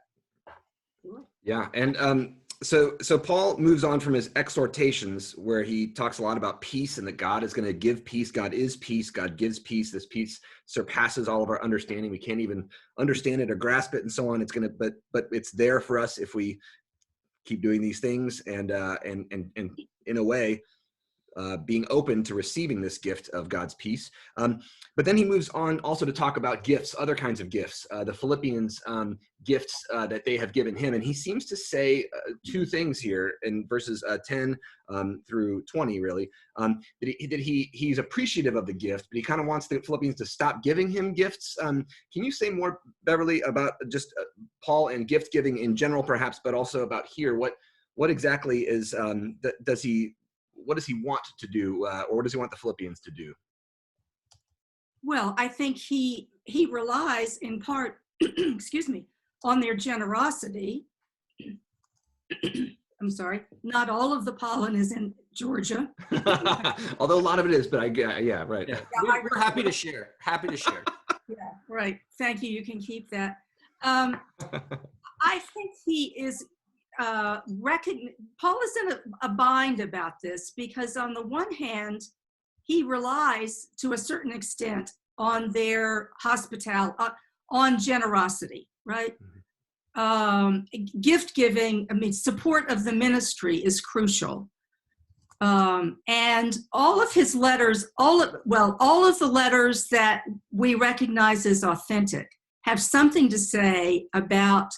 Speaker 3: Yeah, and so Paul moves on from his exhortations, where he talks a lot about peace and that God is going to give peace. God is peace. God gives peace. This peace surpasses all of our understanding. We can't even understand it or grasp it, and so on. It's but it's there for us if we keep doing these things, and in a way, being open to receiving this gift of God's peace. But then he moves on also to talk about gifts, other kinds of gifts, the Philippians gifts that they have given him. And he seems to say two things here in verses 10 through 20, really, that he's appreciative of the gift, but he kind of wants the Philippians to stop giving him gifts. Can you say more, Beverly, about just Paul and gift giving in general, perhaps, but also about here? What exactly is what does he want to do, or what does he want the Philippians to do?
Speaker 2: Well, I think he relies in part, excuse me, on their generosity. I'm sorry, not all of the pollen is in Georgia.
Speaker 3: Although a lot of it is, but yeah, right.
Speaker 1: Yeah. We're happy to share. Happy to share.
Speaker 2: Yeah, right. Thank you. You can keep that. I think he is Paul is in a bind about this, because on the one hand, he relies to a certain extent on their hospitality, on generosity, right? Gift giving, support of the ministry is crucial. And all of his letters, all of the letters that we recognize as authentic have something to say about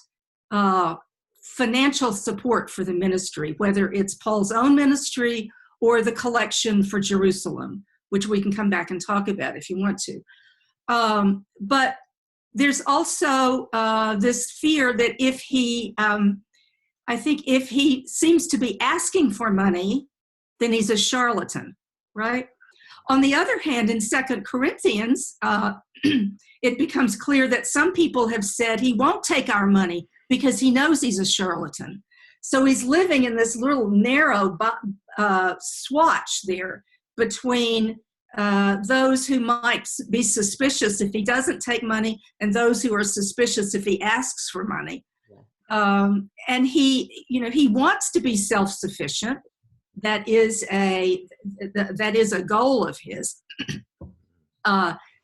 Speaker 2: financial support for the ministry, whether it's Paul's own ministry or the collection for Jerusalem, which we can come back and talk about if you want to. But there's also this fear that if he seems to be asking for money, then he's a charlatan, right? On the other hand, in 2 Corinthians, it becomes clear that some people have said he won't take our money because he knows he's a charlatan. So he's living in this little narrow swatch there between those who might be suspicious if he doesn't take money and those who are suspicious if he asks for money. And he wants to be self-sufficient, that is a goal of his,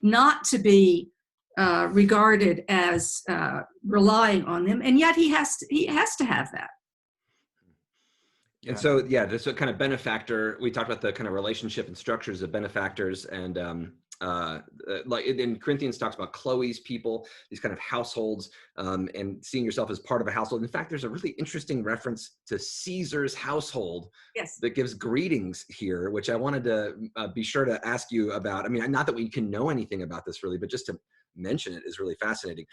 Speaker 2: not to be regarded as relying on them, and yet he has to have that.
Speaker 3: And so, yeah, this kind of benefactor, we talked about the kind of relationship and structures of benefactors, and like in Corinthians talks about Chloe's people, these kind of households, and seeing yourself as part of a household. In fact, there's a really interesting reference to Caesar's household,
Speaker 2: yes,
Speaker 3: that gives greetings here, which I wanted to be sure to ask you about. I mean, not that we can know anything about this really, but just to mention it is really fascinating.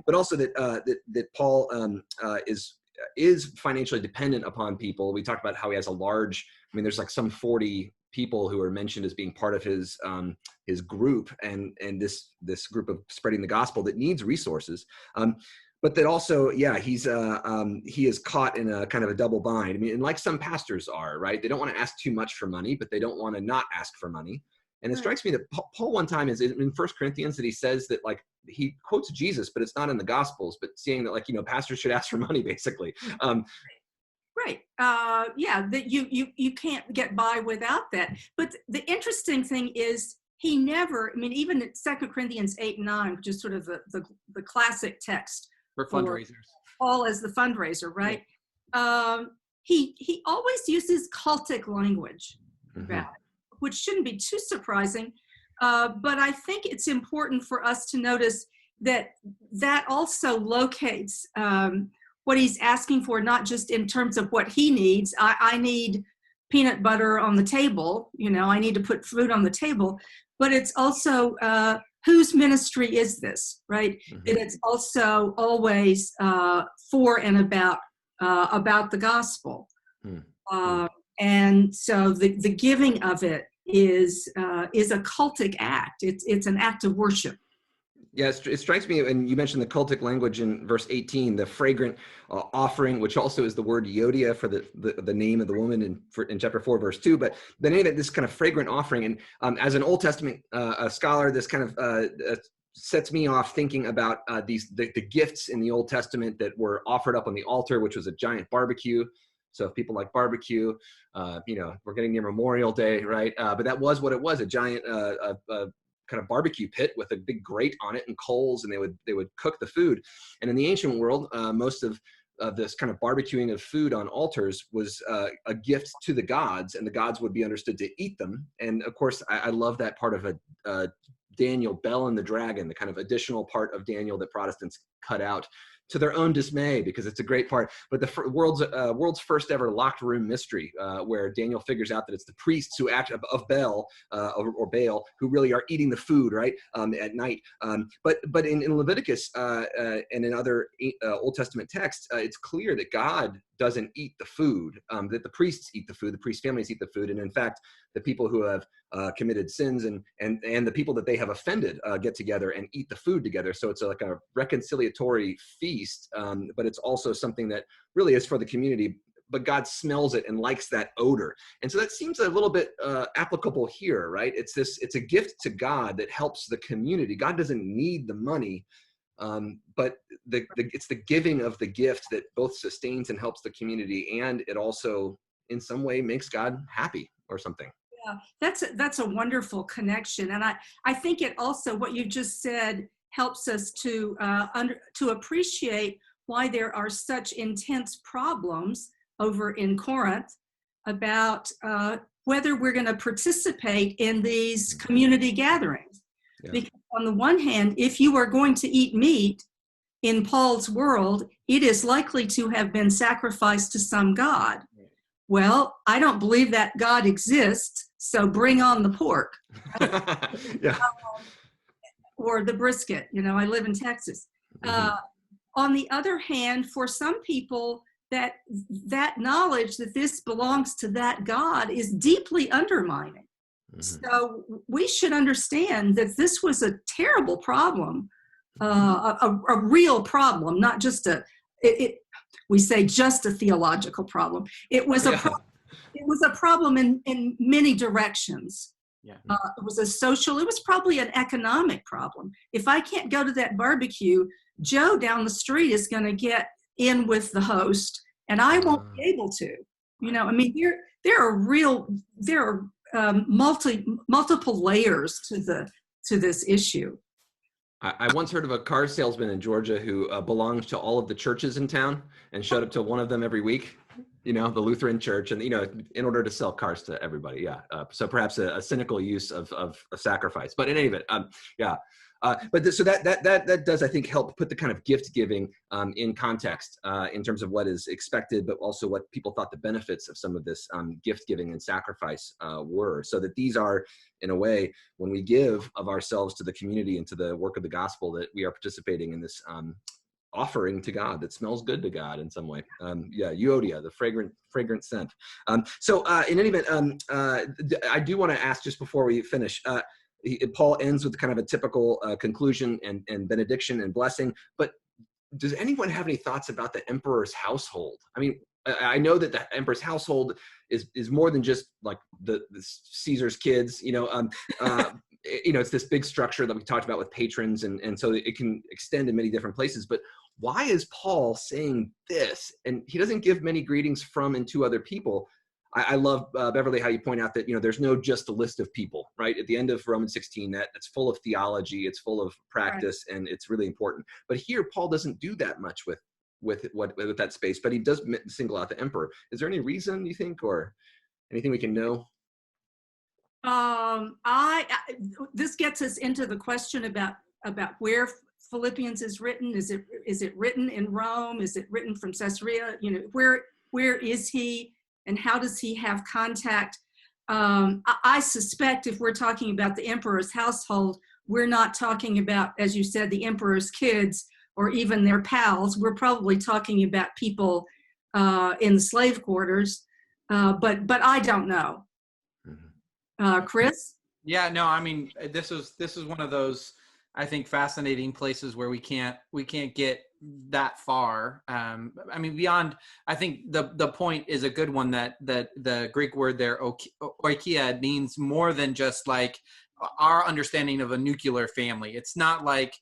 Speaker 3: But also that Paul is financially dependent upon people. We talked about how he has a large, I mean, there's like some 40 people who are mentioned as being part of his group, and this group of spreading the gospel that needs resources. But that also, yeah, he is caught in a kind of a double bind. I mean, and like some pastors are, right? They don't want to ask too much for money, but they don't want to not ask for money. And it strikes me that Paul one time is in 1 Corinthians that he says that, like, he quotes Jesus, but it's not in the Gospels, but saying that, like, pastors should ask for money, basically.
Speaker 2: Right. Yeah, that you can't get by without that. But the interesting thing is he never, I mean, even at 2 Corinthians 8 and 9, which is sort of the classic text
Speaker 1: for fundraisers.
Speaker 2: Paul as the fundraiser, right? Yeah. He always uses cultic language about it, which shouldn't be too surprising. But I think it's important for us to notice that also locates what he's asking for, not just in terms of what he needs. I need peanut butter on the table, I need to put food on the table, but it's also whose ministry is this, right? And it's also always for and about the gospel. And so the giving of it is a cultic act. It's an act of worship.
Speaker 3: Yes, it strikes me, and you mentioned the cultic language in verse 18, the fragrant offering, which also is the word Yodia for the name of the woman in chapter 4, verse 2. But the name of this kind of fragrant offering, and as an Old Testament scholar, this kind of sets me off thinking about the gifts in the Old Testament that were offered up on the altar, which was a giant barbecue. So if people like barbecue, we're getting near Memorial Day, right? But that was what it was, a giant kind of barbecue pit with a big grate on it and coals, and they would cook the food. And in the ancient world, most of this kind of barbecuing of food on altars was a gift to the gods, and the gods would be understood to eat them. And of course, I love that part of Daniel, Bel and the Dragon, the kind of additional part of Daniel that Protestants cut out to their own dismay, because it's a great part. But the world's first ever locked room mystery, where Daniel figures out that it's the priests who act of Bel or Baal who really are eating the food, right, at night. But in Leviticus and in other Old Testament texts, it's clear that God doesn't eat the food, that the priests eat the food, the priest families eat the food, and in fact, the people who have committed sins and the people that they have offended get together and eat the food together. So it's like a reconciliatory feast, but it's also something that really is for the community, but God smells it and likes that odor. And so that seems a little bit applicable here, right? It's a gift to God that helps the community. God doesn't need the money, but it's the giving of the gift that both sustains and helps the community, and it also in some way makes God happy or something.
Speaker 2: Yeah, that's a wonderful connection. And I think it also, what you just said, helps us to appreciate why there are such intense problems over in Corinth about whether we're going to participate in these community gatherings. Yeah. Because on the one hand, if you are going to eat meat in Paul's world, it is likely to have been sacrificed to some god. Well, I don't believe that God exists, so bring on the pork.
Speaker 3: Yeah.
Speaker 2: Or the brisket. I live in Texas. On the other hand, for some people, that knowledge that this belongs to that God is deeply undermining. So we should understand that this was a terrible problem, a real problem, not just we say just a theological problem. It was a problem in many directions. Yeah. It was a social, it was probably an economic problem. If I can't go to that barbecue, Joe down the street is going to get in with the host, and I won't be able to. there are multiple layers to this issue.
Speaker 3: I once heard of a car salesman in Georgia who belonged to all of the churches in town and showed up to one of them every week, the Lutheran church, and, in order to sell cars to everybody. Yeah. So perhaps a cynical use of a sacrifice, but in any event, yeah. So that does, I think, help put the kind of gift giving in context in terms of what is expected, but also what people thought the benefits of some of this gift giving and sacrifice were. So that these are, in a way, when we give of ourselves to the community and to the work of the gospel, that we are participating in this offering to God that smells good to God in some way. Euodia, the fragrant scent. So in any event, I do want to ask, just before we finish, Paul ends with kind of a typical conclusion and benediction and blessing, but does anyone have any thoughts about the emperor's household? I mean, I know that the emperor's household is more than just like the Caesar's kids, it's this big structure that we talked about with patrons, and so it can extend in many different places. But why is Paul saying this? And he doesn't give many greetings from and to other people. I love, Beverly, how you point out that, there's no just a list of people, right? At the end of Romans 16, that's full of theology, it's full of practice, right, and it's really important. But here, Paul doesn't do that much with that space, but he does single out the emperor. Is there any reason, you think, or anything we can know?
Speaker 2: This gets us into the question about where Philippians is written. Is it written in Rome? Is it written from Caesarea? Where is he? And how does he have contact? I suspect if we're talking about the emperor's household, we're not talking about, as you said, the emperor's kids or even their pals. We're probably talking about people in the slave quarters, but I don't know. Chris?
Speaker 1: Yeah, no, I mean, this is one of those, I think, fascinating places where we can't get that far. I mean, beyond, I think the point is a good one, that the Greek word there, oikia, means more than just like our understanding of a nuclear family. It's not like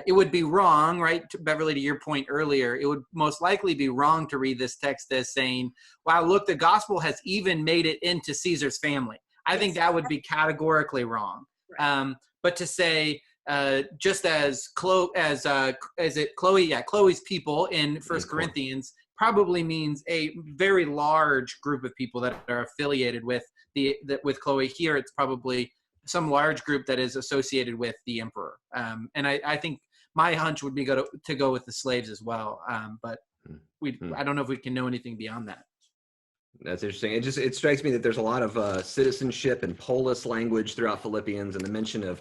Speaker 1: it would be wrong, right, Beverly, to your point earlier, it would most likely be wrong to read this text as saying, wow, look, the gospel has even made it into Caesar's family. I think that would be categorically wrong.
Speaker 2: Right.
Speaker 1: But to say, just as Chloe's people in 1 Corinthians probably means a very large group of people that are affiliated with with Chloe. Here, it's probably some large group that is associated with the emperor. And I think my hunch would be to go with the slaves as well. But I don't know if we can know anything beyond that.
Speaker 3: That's interesting. It strikes me that there's a lot of citizenship and polis language throughout Philippians, and the mention of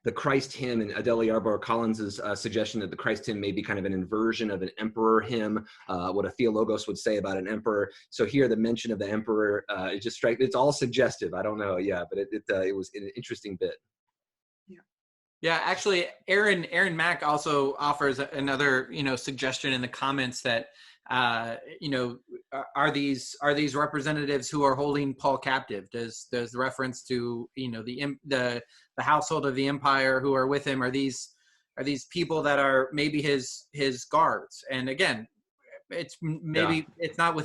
Speaker 3: the Christ hymn, and Adele Yarborough Collins's suggestion that the Christ hymn may be kind of an inversion of an emperor hymn, what a theologos would say about an emperor. So here, the mention of the emperor, it just strikes. It's all suggestive. I don't know, but it was an interesting bit.
Speaker 1: Yeah, actually, Aaron Mack also offers another suggestion in the comments that. Are these representatives who are holding Paul captive? Does the reference to the household of the empire who are with him, are these people that are maybe his guards? And again, it's maybe it's not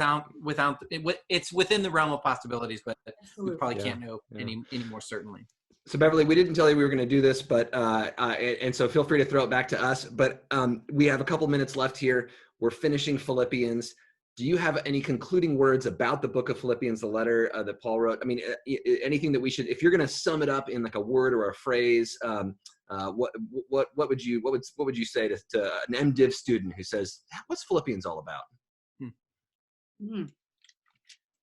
Speaker 1: it's within the realm of possibilities, but we probably can't know any more certainly.
Speaker 3: So Beverly, we didn't tell you we were going to do this, but and so feel free to throw it back to us. But we have a couple minutes left here. We're finishing Philippians. Do you have any concluding words about the book of Philippians, the letter that Paul wrote? I mean, anything that we should, if you're going to sum it up in like a word or a phrase, what would you say to an MDiv student who says, "What's Philippians all about?"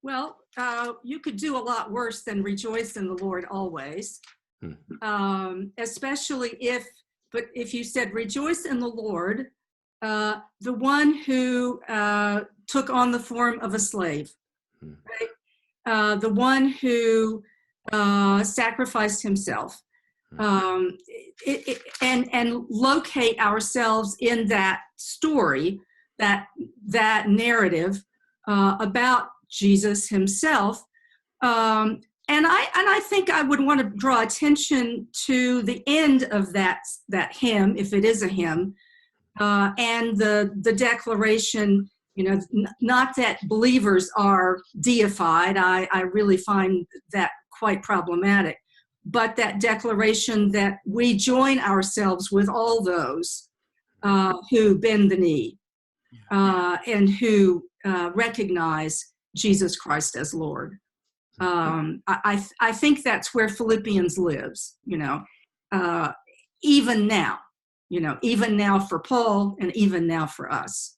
Speaker 2: Well, you could do a lot worse than rejoice in the Lord always, especially if you said rejoice in the Lord. The one who took on the form of a slave, right? The one who sacrificed himself, and locate ourselves in that story, that narrative about Jesus himself. And I think I would want to draw attention to the end of that hymn, if it is a hymn. And the declaration Not that believers are deified. I really find that quite problematic. But that declaration that we join ourselves with all those who bend the knee and who recognize Jesus Christ as Lord. I think that's where Philippians lives, even now, even now for Paul and even now for us.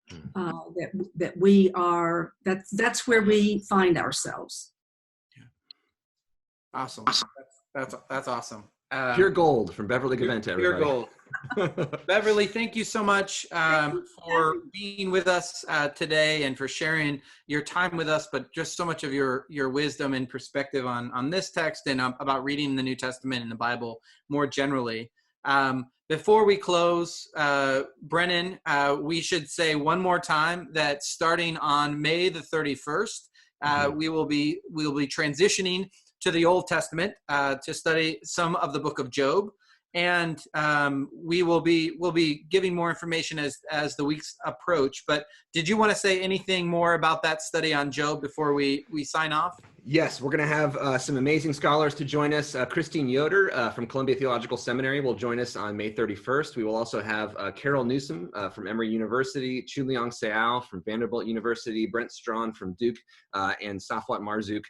Speaker 2: That we are, that's where we find ourselves.
Speaker 1: Awesome. That's awesome.
Speaker 3: Pure gold from Beverly Gaventa.
Speaker 1: Pure gold. Beverly, thank you so much for being with us today and for sharing your time with us, but just so much of your wisdom and perspective on this text and about reading the New Testament and the Bible more generally. Before we close, Brennan, we should say one more time that starting on May the 31st, we will be transitioning to the Old Testament to study some of the book of Job, and we'll be giving more information as the weeks approach. But did you want to say anything more about that study on Job before we sign off?
Speaker 3: Yes, we're going to have some amazing scholars to join us. Christine Yoder from Columbia Theological Seminary will join us on May 31st. We will also have Carol Newsom from Emory University, Chuliang Seao from Vanderbilt University, Brent Strawn from Duke, and Safwat Marzouk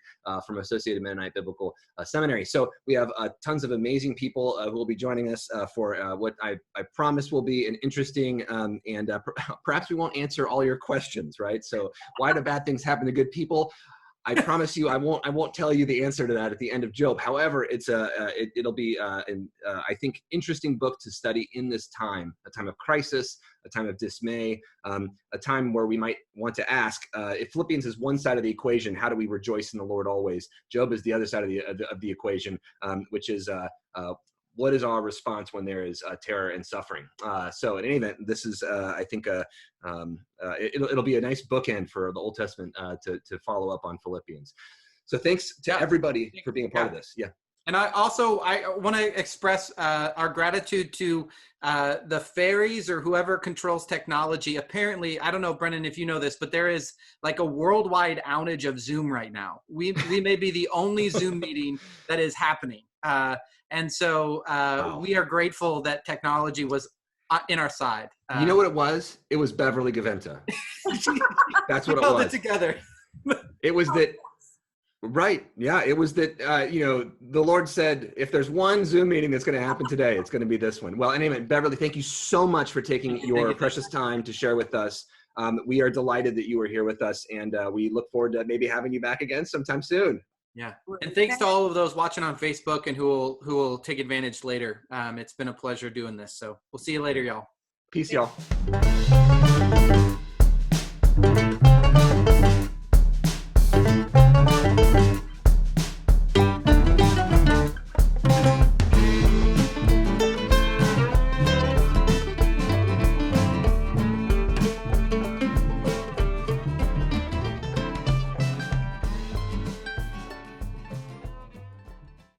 Speaker 3: from Associated Mennonite Biblical Seminary. So we have tons of amazing people who will be joining us for what I promise will be an interesting and perhaps we won't answer all your questions, right? So why do bad things happen to good people? I promise you, I won't tell you the answer to that at the end of Job. However, it'll be I think interesting book to study in this time, a time of crisis, a time of dismay, a time where we might want to ask if Philippians is one side of the equation, how do we rejoice in the Lord always? Job is the other side of the equation, which is what is our response when there is terror and suffering? So in any event, this is, I think, it'll be a nice bookend for the Old Testament to follow up on Philippians. So thanks to everybody for being a part of this. Yeah.
Speaker 1: And I want to express our gratitude to the fairies or whoever controls technology. Apparently, I don't know, Brennan, if you know this, but there is like a worldwide outage of Zoom right now. We may be the only Zoom meeting that is happening. And so wow. We are grateful that technology was in our side.
Speaker 3: You know what it was? It was Beverly Gaventa. That's what it was.
Speaker 1: Held it together.
Speaker 3: It was that, right. Yeah, it was that, the Lord said, if there's one Zoom meeting that's going to happen today, it's going to be this one. Well, anyway, Beverly, thank you so much for taking your precious time to share with us. We are delighted that you were here with us, and we look forward to maybe having you back again sometime soon.
Speaker 1: Yeah, and thanks to all of those watching on Facebook and who will take advantage later. It's been a pleasure doing this. So we'll see you later, y'all.
Speaker 3: Peace, y'all.